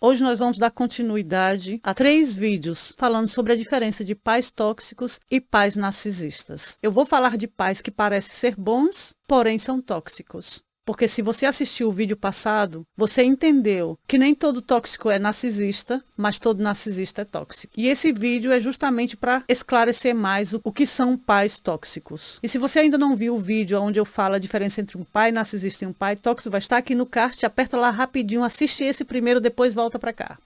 Hoje nós vamos dar continuidade a 3 vídeos falando sobre a diferença de pais tóxicos e pais narcisistas. Eu vou falar de pais que parecem ser bons, porém são tóxicos. Porque se você assistiu o vídeo passado, você entendeu que nem todo tóxico é narcisista, mas todo narcisista é tóxico. E esse vídeo é justamente para esclarecer mais o que são pais tóxicos. E se você ainda não viu o vídeo onde eu falo a diferença entre um pai narcisista e um pai tóxico, vai estar aqui no card, aperta lá rapidinho, assiste esse primeiro, depois volta para cá.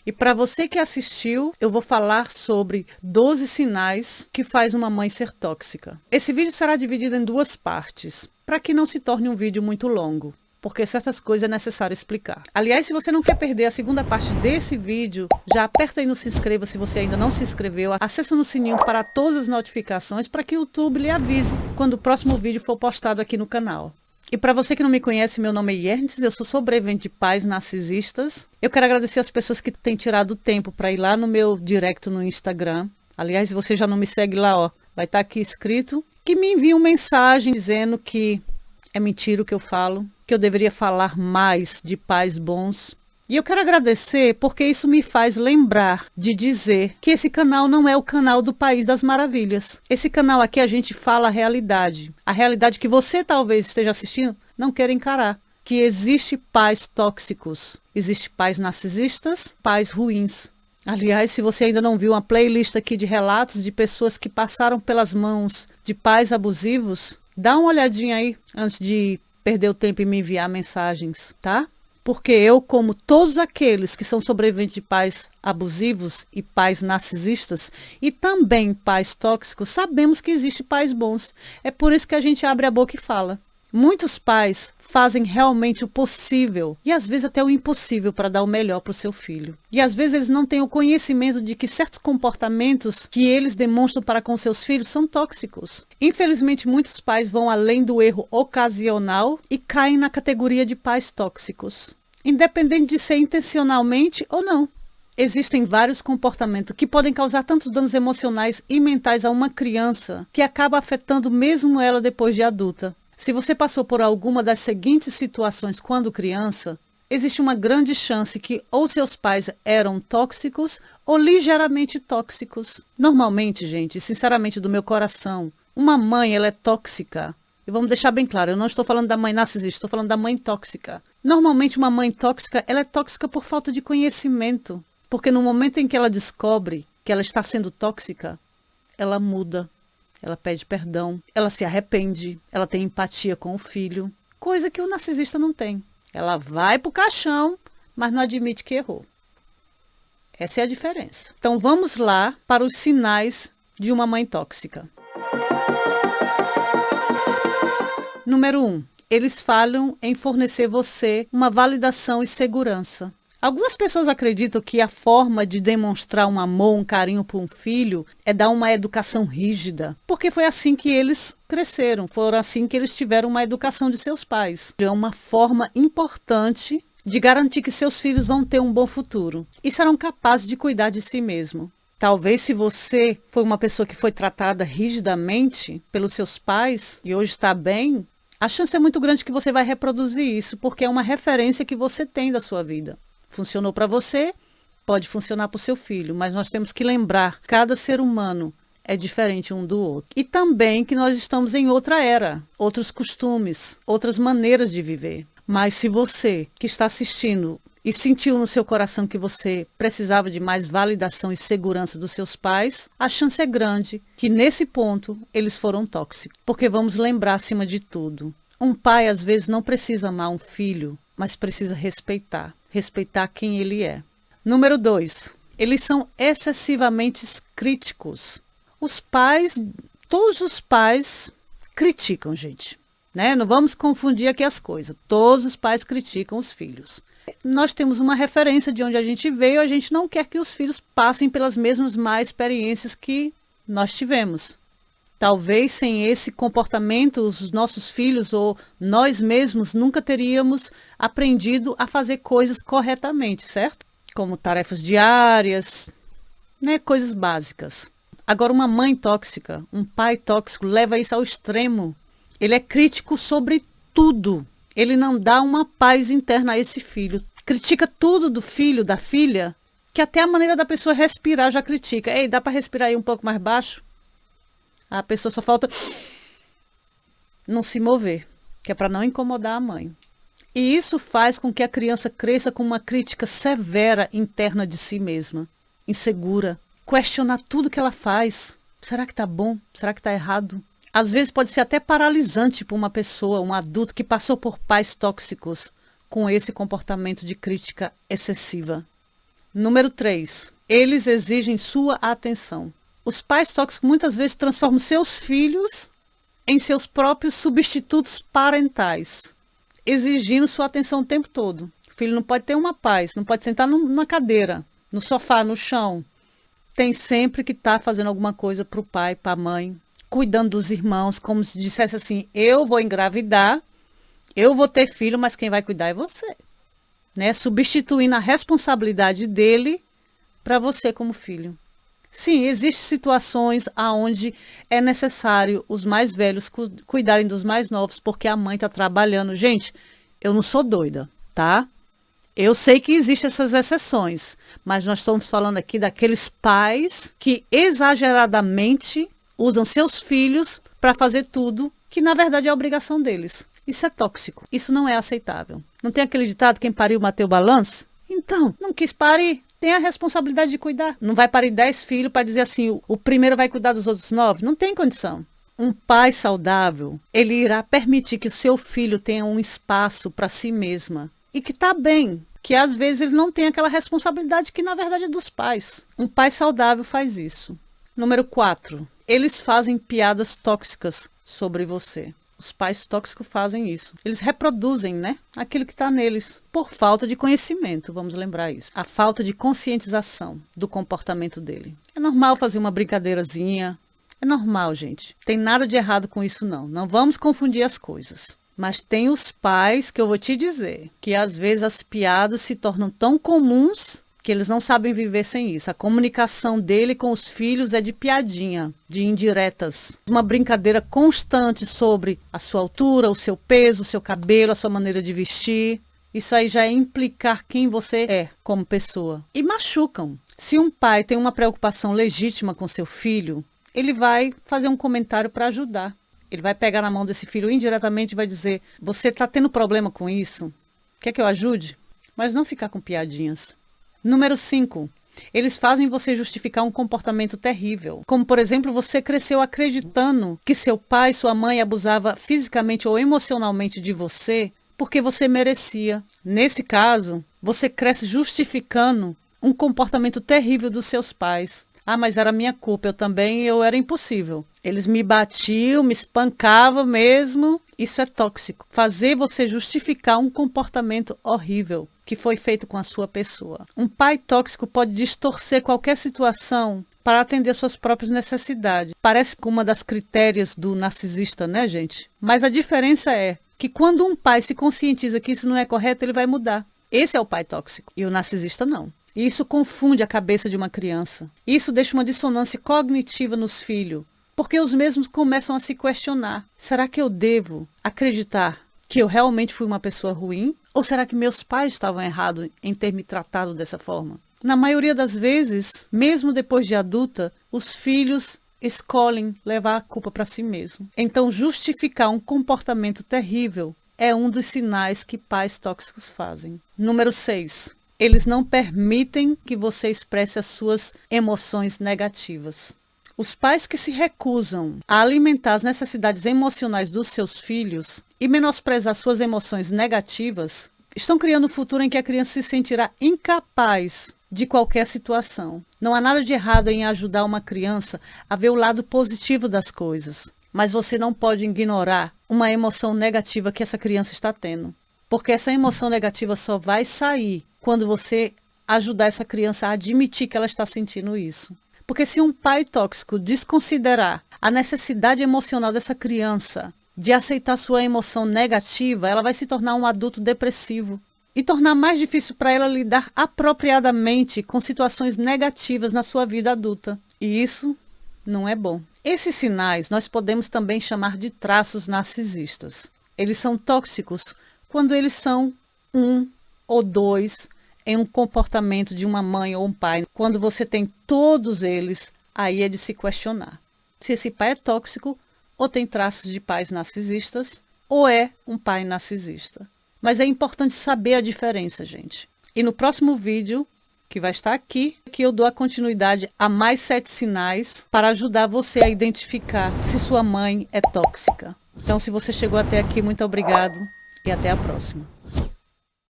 E para você que assistiu, eu vou falar sobre 12 sinais que faz uma mãe ser tóxica. Esse vídeo será dividido em 2 partes, para que não se torne um vídeo muito longo, porque certas coisas é necessário explicar. Aliás, se você não quer perder a segunda parte desse vídeo, já aperta aí no se inscreva se você ainda não se inscreveu, acessa no sininho para todas as notificações para que o YouTube lhe avise quando o próximo vídeo for postado aqui no canal. E para você que não me conhece, meu nome é Yernes, eu sou sobrevivente de pais narcisistas. Eu quero agradecer as pessoas que têm tirado tempo para ir lá no meu direct no Instagram. Aliás, se você já não me segue lá, ó, vai estar aqui escrito. Que me enviam mensagem dizendo que é mentira o que eu falo, que eu deveria falar mais de pais bons. E eu quero agradecer porque isso me faz lembrar de dizer que esse canal não é o canal do País das Maravilhas. Esse canal aqui a gente fala a realidade que você talvez esteja assistindo não queira encarar. Que existe pais tóxicos, existe pais narcisistas, pais ruins. Aliás, se você ainda não viu uma playlist aqui de relatos de pessoas que passaram pelas mãos de pais abusivos, dá uma olhadinha aí antes de perder o tempo e me enviar mensagens, tá? Porque eu, como todos aqueles que são sobreviventes de pais abusivos e pais narcisistas e também pais tóxicos, sabemos que existem pais bons. É por isso que a gente abre a boca e fala. Muitos pais fazem realmente o possível e às vezes até o impossível para dar o melhor para o seu filho. E às vezes eles não têm o conhecimento de que certos comportamentos que eles demonstram para com seus filhos são tóxicos. Infelizmente, muitos pais vão além do erro ocasional e caem na categoria de pais tóxicos, independente de ser intencionalmente ou não. Existem vários comportamentos que podem causar tantos danos emocionais e mentais a uma criança que acaba afetando mesmo ela depois de adulta. Se você passou por alguma das seguintes situações quando criança, existe uma grande chance que ou seus pais eram tóxicos ou ligeiramente tóxicos. Normalmente, gente, sinceramente do meu coração, uma mãe ela é tóxica. E vamos deixar bem claro, eu não estou falando da mãe narcisista, estou falando da mãe tóxica. Normalmente uma mãe tóxica, ela é tóxica por falta de conhecimento. Porque no momento em que ela descobre que ela está sendo tóxica, ela muda. Ela pede perdão, ela se arrepende, ela tem empatia com o filho, coisa que o narcisista não tem. Ela vai pro caixão, mas não admite que errou. Essa é a diferença. Então vamos lá para os sinais de uma mãe tóxica. Número 1. Eles falham em fornecer você uma validação e segurança. Algumas pessoas acreditam que a forma de demonstrar um amor, um carinho por um filho é dar uma educação rígida, porque foi assim que eles cresceram, foram assim que eles tiveram uma educação de seus pais. É uma forma importante de garantir que seus filhos vão ter um bom futuro e serão capazes de cuidar de si mesmo. Talvez se você foi uma pessoa que foi tratada rigidamente pelos seus pais e hoje está bem, a chance é muito grande que você vai reproduzir isso, porque é uma referência que você tem da sua vida. Funcionou para você, pode funcionar para o seu filho, mas nós temos que lembrar, cada ser humano é diferente um do outro. E também que nós estamos em outra era, outros costumes, outras maneiras de viver. Mas se você que está assistindo e sentiu no seu coração que você precisava de mais validação e segurança dos seus pais, a chance é grande que nesse ponto eles foram tóxicos. Porque vamos lembrar acima de tudo, um pai às vezes não precisa amar um filho, mas precisa respeitar quem ele é. Número 2, eles são excessivamente críticos. Todos os pais criticam, gente, né? Não vamos confundir aqui as coisas. Todos os pais criticam os filhos. Nós temos uma referência de onde a gente veio, a gente não quer que os filhos passem pelas mesmas más experiências que nós tivemos. Talvez sem esse comportamento, os nossos filhos ou nós mesmos nunca teríamos aprendido a fazer coisas corretamente, certo? Como tarefas diárias, né? Coisas básicas. Agora, uma mãe tóxica, um pai tóxico, leva isso ao extremo. Ele é crítico sobre tudo. Ele não dá uma paz interna a esse filho. critica tudo do filho, da filha, que até a maneira da pessoa respirar já critica. Ei, dá para respirar aí um pouco mais baixo? A pessoa só falta não se mover, que é para não incomodar a mãe. E isso faz com que a criança cresça com uma crítica severa interna de si mesma, insegura, questionar tudo que ela faz. Será que tá bom? Será que tá errado? Às vezes pode ser até paralisante para uma pessoa, um adulto que passou por pais tóxicos com esse comportamento de crítica excessiva. Número 3. Eles exigem sua atenção. Os pais tóxicos muitas vezes transformam seus filhos em seus próprios substitutos parentais, exigindo sua atenção o tempo todo. O filho não pode ter uma paz, não pode sentar numa cadeira, no sofá, no chão. Tem sempre que estar fazendo alguma coisa para o pai, para a mãe, cuidando dos irmãos, como se dissesse assim, eu vou engravidar, eu vou ter filho, mas quem vai cuidar é você. Né? Substituindo a responsabilidade dele para você como filho. Sim, existem situações onde é necessário os mais velhos cuidarem dos mais novos, porque a mãe está trabalhando. Gente, eu não sou doida, tá? Eu sei que existem essas exceções, mas nós estamos falando aqui daqueles pais que exageradamente usam seus filhos para fazer tudo que na verdade é obrigação deles. Isso é tóxico, isso não é aceitável. Não tem aquele ditado, quem pariu bateu o balanço? Então, não quis parir. Tem a responsabilidade de cuidar. Não vai parir 10 filhos para dizer assim, o primeiro vai cuidar dos outros 9. Não tem condição. Um pai saudável, ele irá permitir que o seu filho tenha um espaço para si mesma. E que está bem. Que às vezes ele não tem aquela responsabilidade que na verdade é dos pais. Um pai saudável faz isso. Número 4. Eles fazem piadas tóxicas sobre você. Os pais tóxicos fazem isso. Eles reproduzem, né, aquilo que está neles, por falta de conhecimento, vamos lembrar isso. A falta de conscientização do comportamento dele. É normal fazer uma brincadeirazinha. É normal, gente. Tem nada de errado com isso, não. Não vamos confundir as coisas. Mas tem os pais que eu vou te dizer, que às vezes as piadas se tornam tão comuns que eles não sabem viver sem isso. A comunicação dele com os filhos é de piadinha, de indiretas. Uma brincadeira constante sobre a sua altura, o seu peso, o seu cabelo, a sua maneira de vestir. Isso aí já é implicar quem você é como pessoa. E machucam. Se um pai tem uma preocupação legítima com seu filho, ele vai fazer um comentário para ajudar. Ele vai pegar na mão desse filho indiretamente e vai dizer, você está tendo problema com isso? Quer que eu ajude? Mas não ficar com piadinhas. Número 5. Eles fazem você justificar um comportamento terrível. Como, por exemplo, você cresceu acreditando que seu pai, sua mãe abusava fisicamente ou emocionalmente de você porque você merecia. Nesse caso, você cresce justificando um comportamento terrível dos seus pais. Ah, mas era minha culpa, eu era impossível. Eles me batiam, me espancavam mesmo. Isso é tóxico. Fazer você justificar um comportamento horrível que foi feito com a sua pessoa. Um pai tóxico pode distorcer qualquer situação para atender suas próprias necessidades. Parece que uma das critérios do narcisista, né, gente? Mas a diferença é que quando um pai se conscientiza que isso não é correto, ele vai mudar. Esse é o pai tóxico. E o narcisista não. E isso confunde a cabeça de uma criança. Isso deixa uma dissonância cognitiva nos filhos. Porque os mesmos começam a se questionar. Será que eu devo acreditar que eu realmente fui uma pessoa ruim? Ou será que meus pais estavam errados em ter me tratado dessa forma? Na maioria das vezes, mesmo depois de adulta, os filhos escolhem levar a culpa para si mesmo. Então, justificar um comportamento terrível é um dos sinais que pais tóxicos fazem. Número 6. Eles não permitem que você expresse as suas emoções negativas. Os pais que se recusam a alimentar as necessidades emocionais dos seus filhos e menosprezar suas emoções negativas estão criando um futuro em que a criança se sentirá incapaz de qualquer situação. Não há nada de errado em ajudar uma criança a ver o lado positivo das coisas, mas você não pode ignorar uma emoção negativa que essa criança está tendo, porque essa emoção negativa só vai sair quando você ajudar essa criança a admitir que ela está sentindo isso. Porque se um pai tóxico desconsiderar a necessidade emocional dessa criança de aceitar sua emoção negativa, ela vai se tornar um adulto depressivo e tornar mais difícil para ela lidar apropriadamente com situações negativas na sua vida adulta. E isso não é bom. Esses sinais nós podemos também chamar de traços narcisistas. Eles são tóxicos quando eles são um ou 2 em um comportamento de uma mãe ou um pai. Quando você tem todos eles, aí é de se questionar se esse pai é tóxico ou tem traços de pais narcisistas ou é um pai narcisista. Mas é importante saber a diferença, gente. E no próximo vídeo, que vai estar aqui, que eu dou a continuidade a mais 7 sinais para ajudar você a identificar se sua mãe é tóxica. Então, se você chegou até aqui, muito obrigado e até a próxima.